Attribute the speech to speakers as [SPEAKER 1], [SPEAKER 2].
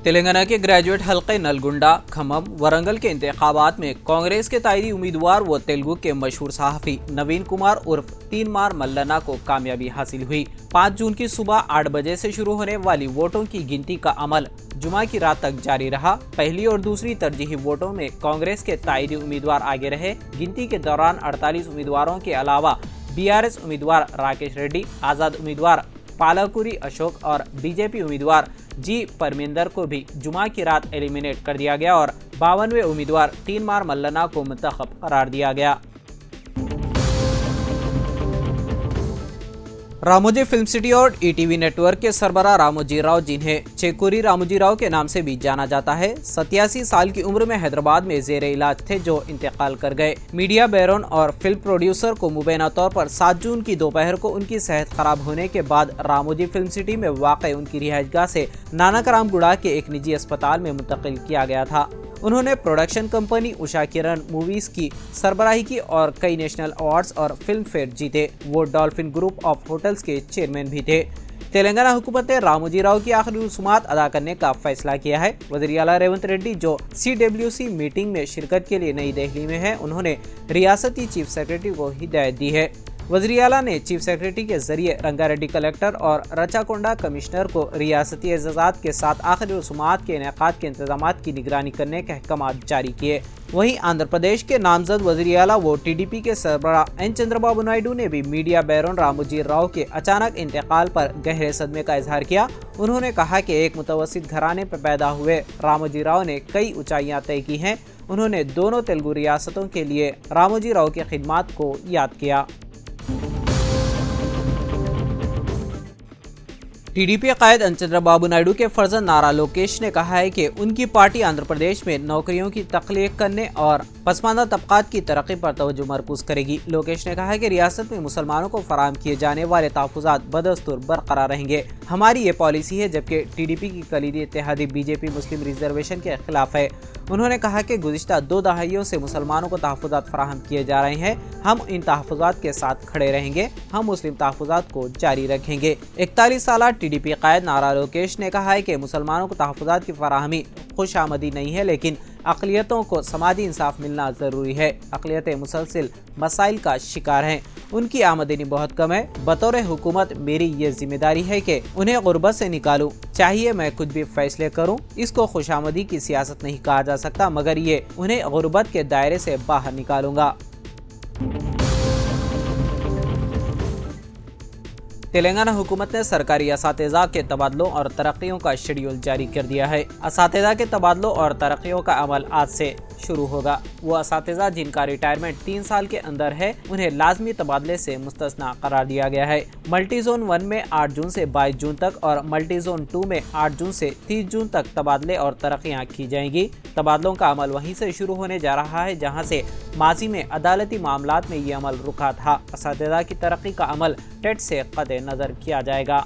[SPEAKER 1] تلنگانہ کے گریجویٹ حلقے نلگنڈا، کھمم، ورنگل کے انتخابات میں کانگریس کے تائیدی امیدوار و تیلگو کے مشہور صحافی نوین کمار عرف تین مار ملنا کو کامیابی حاصل ہوئی۔ 5 جون کی صبح 8 بجے سے شروع ہونے والی ووٹوں کی گنتی کا عمل جمعہ کی رات تک جاری رہا۔ پہلی اور دوسری ترجیحی ووٹوں میں کانگریس کے تائیدی امیدوار آگے رہے۔ گنتی کے دوران 48 امیدواروں کے علاوہ BRS امیدوار راکیش ریڈی، آزاد امیدوار پالاکوری اشوک اور BJP امیدوار جی پرمیندر کو بھی جمعہ کی رات ایلیمینیٹ کر دیا گیا اور 52ویں امیدوار تین مار ملنا کو منتخب قرار دیا گیا۔ راموجی فلم سٹی اور ETV نیٹ ورک کے سربراہ راموجی راؤ، جنہیں چیکوری راموجی راؤ کے نام سے بھی جانا جاتا ہے، 87 سال کی عمر میں حیدرآباد میں زیر علاج تھے، جو انتقال کر گئے۔ میڈیا بیرون اور فلم پروڈیوسر کو مبینہ طور پر 7 جون کی دوپہر کو ان کی صحت خراب ہونے کے بعد راموجی فلم سٹی میں واقع ان کی رہائش گاہ سے ناناکرام گوڑا کے ایک نجی اسپتال میں منتقل کیا گیا تھا۔ انہوں نے پروڈکشن کمپنی اوشا کرن موویز کی سربراہی کی اور کئی نیشنل ایوارڈز اور فلم فیئر جیتے۔ وہ ڈالفن گروپ آف ہوٹلز کے چیئرمین بھی تھے۔ تلنگانہ حکومت نے راموجی راؤ کی آخری رسومات ادا کرنے کا فیصلہ کیا ہے۔ وزیر اعلیٰ ریونت ریڈی، جو CWC میٹنگ میں شرکت کے لیے نئی دہلی میں ہیں، انہوں نے ریاستی چیف سیکرٹری کو ہدایت دی ہے۔ وزیر اعلیٰ نے چیف سیکرٹری کے ذریعے رنگا ریڈی کلیکٹر اور رچاکونڈا کمشنر کو ریاستی اعزازات کے ساتھ آخری رسومات کے انعقاد کے انتظامات کی نگرانی کرنے کے احکامات جاری کیے۔ وہیں آندھرا پردیش کے نامزد وزیر اعلیٰ و TDP کے سربراہ این چندرا بابو نائیڈو نے بھی میڈیا بیرون راموجی راؤ کے اچانک انتقال پر گہرے صدمے کا اظہار کیا۔ انہوں نے کہا کہ ایک متوسط گھرانے پر پیدا ہوئے راموجی راؤ نے کئی اونچائیاں طے کی ہیں۔ انہوں نے دونوں تیلگو ریاستوں کے لیے راموجی راؤ کی خدمات کو یاد کیا۔ TDP قائد این چندرا بابو نائیڈو کے فرزند نارا لوکیش نے کہا ہے کہ ان کی پارٹی آندھرا پردیش میں نوکریوں کی تخلیق کرنے اور پسماندہ طبقات کی ترقی پر توجہ مرکوز کرے گی۔ لوکیش نے کہا کہ ریاست میں مسلمانوں کو فراہم کیے جانے والے تحفظات بدستور برقرار رہیں گے۔ ہماری یہ پالیسی ہے، جبکہ TDP کی کلیدی اتحادی BJP مسلم ریزرویشن کے خلاف ہے۔ انہوں نے کہا کہ گزشتہ 2 دہائیوں سے مسلمانوں کو تحفظات فراہم کیے جا رہے ہیں۔ ہم ان تحفظات کے ساتھ کھڑے رہیں گے۔ ہم مسلم تحفظات کو جاری رکھیں گے۔ 41 سالہ TDP قائد نارا لوکیش نے کہا ہے کہ مسلمانوں کو تحفظات کی فراہمی خوش آمدی نہیں ہے، لیکن اقلیتوں کو سماجی انصاف ملنا ضروری ہے۔ اقلیتیں مسلسل مسائل کا شکار ہیں، ان کی آمدنی بہت کم ہے۔ بطور حکومت میری یہ ذمہ داری ہے کہ انہیں غربت سے نکالوں۔ چاہیے میں خود بھی فیصلے کروں، اس کو خوش آمدی کی سیاست نہیں کہا جا سکتا، مگر یہ انہیں غربت کے دائرے سے باہر نکالوں گا۔ تلنگانہ حکومت نے سرکاری اساتذہ کے تبادلوں اور ترقیوں کا شیڈول جاری کر دیا ہے۔ اساتذہ کے تبادلوں اور ترقیوں کا عمل آج سے شروع ہوگا۔ وہ اساتذہ جن کا ریٹائرمنٹ 3 سال کے اندر ہے، انہیں لازمی تبادلے سے مستثنیٰ قرار دیا گیا ہے۔ ملٹی زون 1 میں 8 جون سے 22 جون تک اور ملٹی زون 2 میں 8 جون سے 30 جون تک تبادلے اور ترقیاں کی جائیں گی۔ تبادلوں کا عمل وہیں سے شروع ہونے جا رہا ہے جہاں سے ماضی میں عدالتی معاملات میں یہ عمل رکا تھا۔ اساتذہ کی ترقی کا عمل ٹیٹ سے قطع نظر کیا جائے گا۔